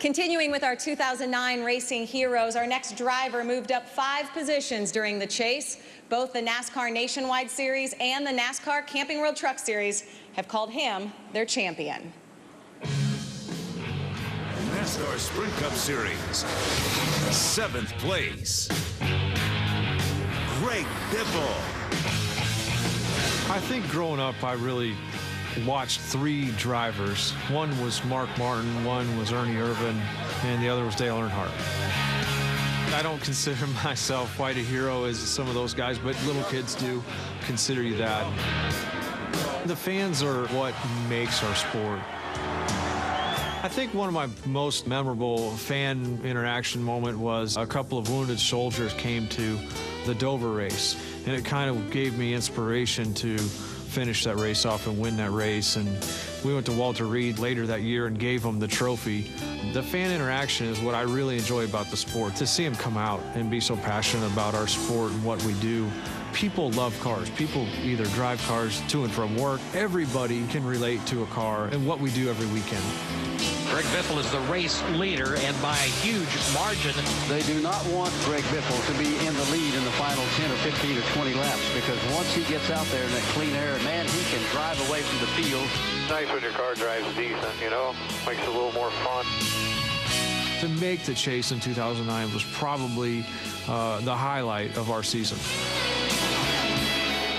Continuing with our 2009 racing heroes, our next driver moved up 5 positions during the chase. Both the NASCAR Nationwide Series and the NASCAR Camping World Truck Series have called him their champion. NASCAR Sprint Cup Series, 7th place, Greg Biffle. I think growing up, I really watched 3 drivers. One was Mark Martin, one was Ernie Irvin, and the other was Dale Earnhardt. I don't consider myself quite a hero as some of those guys, but little kids do consider you that. The fans are what makes our sport. I think one of my most memorable fan interaction moment was a couple of wounded soldiers came to the Dover race, and it kind of gave me inspiration to finish that race off and win that race. And we went to Walter Reed later that year and gave him the trophy. The fan interaction is what I really enjoy about the sport. To see them come out and be so passionate about our sport and what we do. People love cars. People either drive cars to and from work. Everybody can relate to a car and what we do every weekend. Greg Biffle is the race leader, and by a huge margin. They do not want Greg Biffle to be in the lead in the final 10 or 15 or 20 laps, because once he gets out there in that clean air, man, he can drive away from the field. Nice when your car drives decent, you know, makes it a little more fun. To make the chase in 2009 was probably the highlight of our season.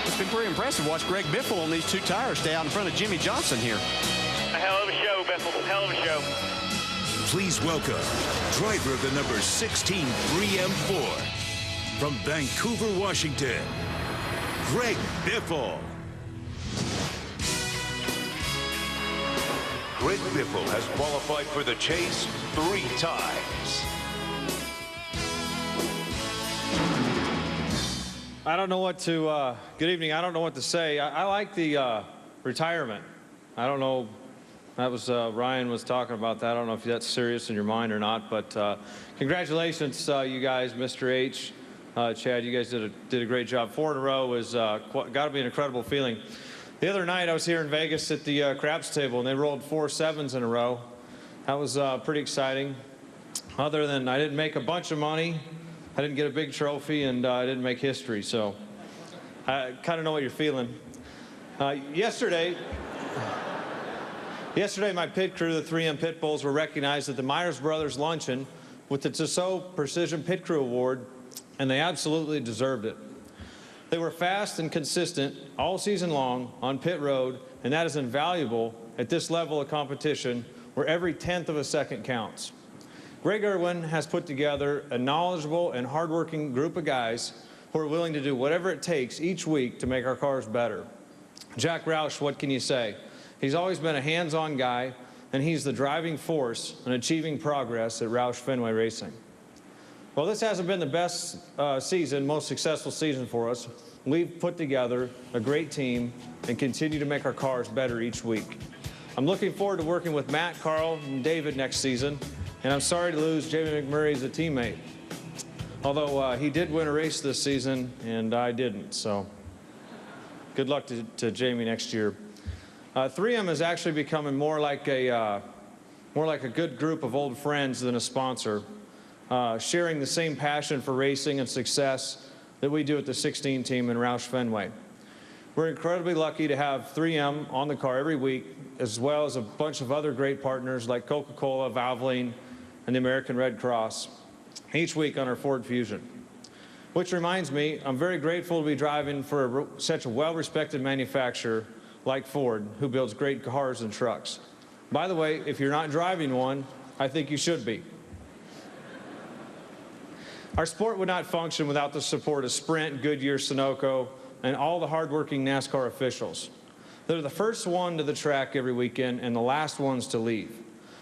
It's been pretty impressive to watch Greg Biffle on these 2 tires stay out in front of Jimmy Johnson here. A hell of a show, Biffle. Hell of a show. Please welcome driver of the number 16 3M Ford from Vancouver, Washington, Greg Biffle. Greg Biffle has qualified for the chase 3 times. I don't know what to, good evening, I don't know what to say. I like the retirement. I don't know, that was, Ryan was talking about that. I don't know if that's serious in your mind or not, but congratulations, you guys, Mr. H, Chad, you guys did a great job. 4 in a row is got to be an incredible feeling. The other night I was here in Vegas at the craps table and they rolled 4 7s in a row. That was pretty exciting. Other than I didn't make a bunch of money, I didn't get a big trophy, and I didn't make history, so I kind of know what you're feeling. Yesterday, my pit crew, the 3M Pit Bulls, were recognized at the Myers Brothers Luncheon with the Tissot Precision Pit Crew Award, and they absolutely deserved it. They were fast and consistent all season long on pit road, and that is invaluable at this level of competition where every 1/10 of a second counts. Greg Irwin has put together a knowledgeable and hardworking group of guys who are willing to do whatever it takes each week to make our cars better. Jack Roush, what can you say? He's always been a hands-on guy, and he's the driving force in achieving progress at Roush Fenway Racing. Well, this hasn't been the best season, most successful season for us. We've put together a great team and continue to make our cars better each week. I'm looking forward to working with Matt, Carl, and David next season, and I'm sorry to lose Jamie McMurray as a teammate. Although he did win a race this season, and I didn't, so good luck to Jamie next year. 3M is actually becoming more like a good group of old friends than a sponsor, sharing the same passion for racing and success that we do at the 16 team in Roush Fenway. We're incredibly lucky to have 3M on the car every week, as well as a bunch of other great partners like Coca-Cola, Valvoline, and the American Red Cross, each week on our Ford Fusion. Which reminds me, I'm very grateful to be driving for such a well-respected manufacturer like Ford, who builds great cars and trucks. By the way, if you're not driving one, I think you should be. Our sport would not function without the support of Sprint, Goodyear, Sunoco, and all the hardworking NASCAR officials. They're the first one to the track every weekend and the last ones to leave.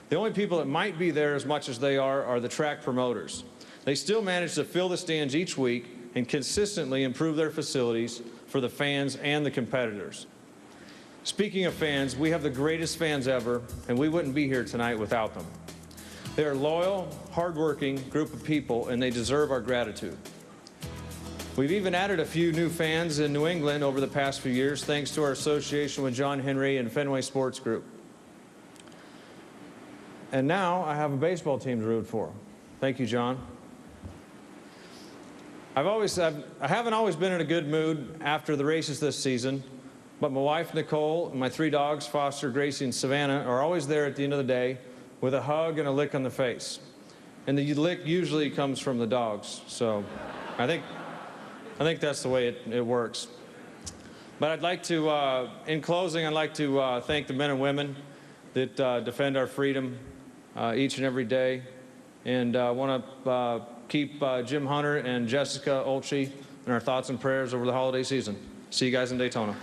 The only people that might be there as much as they are the track promoters. They still manage to fill the stands each week and consistently improve their facilities for the fans and the competitors. Speaking of fans, we have the greatest fans ever, and we wouldn't be here tonight without them. They are loyal, hardworking group of people, and they deserve our gratitude. We've even added a few new fans in New England over the past few years, thanks to our association with John Henry and Fenway Sports Group. And now I have a baseball team to root for. Thank you, John. I haven't always been in a good mood after the races this season, but my wife, Nicole, and my 3 dogs, Foster, Gracie, and Savannah, are always there at the end of the day with a hug and a lick on the face. And the lick usually comes from the dogs, so I think that's the way it works. But I'd like to, in closing, I'd like to thank the men and women that defend our freedom each and every day. And I want to keep Jim Hunter and Jessica Olchey in our thoughts and prayers over the holiday season. See you guys in Daytona.